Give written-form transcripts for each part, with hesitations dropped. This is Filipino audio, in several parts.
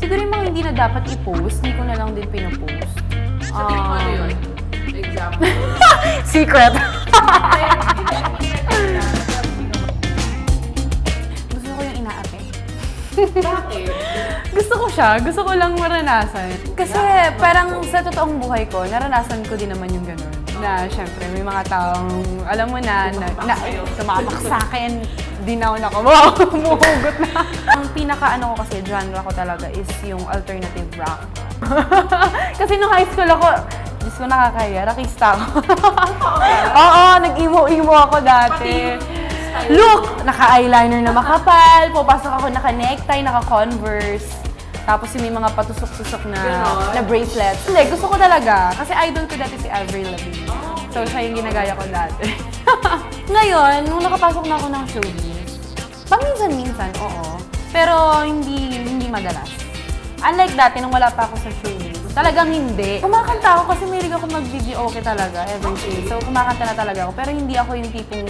Siguro yung mga hindi na dapat i-post, hindi ko na lang din pinapost. Sa tingin mo ano yun? Example. Secret! Gusto ko yung inaate. Bakit? Gusto ko siya. Gusto ko lang maranasan. Kasi parang sa totoong buhay ko, naranasan ko din naman yung ganun. Na syempre, may mga taong, alam mo na tumapak sa akin. Di na ako nakamuhugot na. Ang pinaka-ano ko kasi, genre ko talaga is yung alternative rock. Kasi nung high school ako, Diyos ko nakakaya, rockista ako. Oo, nag-emo-emo ako dati. Look! Naka-eyeliner na makapal, pupasok ako naka-necktie, naka-converse. Tapos yung may mga patusok-tusok na bracelets. Hindi, gusto ko talaga. Kasi idol ko dati si Avril Lavigne. So, siya yung ginagaya ko dati. Ngayon, nung nakapasok na ako ng showbiz, paminsan-minsan, oo. Pero hindi madalas. Unlike dati, nung wala pa ako sa showbiz, talagang hindi. Kumakanta ako kasi mahilig ako mag-video okay talaga every day. So, kumakanta na talaga ako. Pero hindi ako yung tipong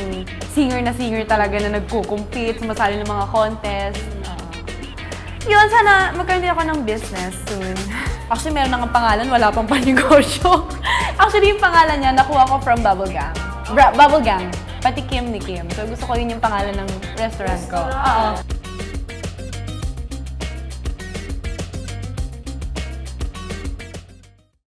singer na singer talaga na nagko-compete, sumasali ng mga contest. Yun, sana magkaroon din ako ng business soon. Actually, meron nang pangalan, wala pang panegosyo. Actually, yung pangalan niya, nakuha ko from Bubble Gang. Bubble Gang. Pati Kim ni Kim. So, gusto ko yun yung pangalan ng restaurant ko. Oo.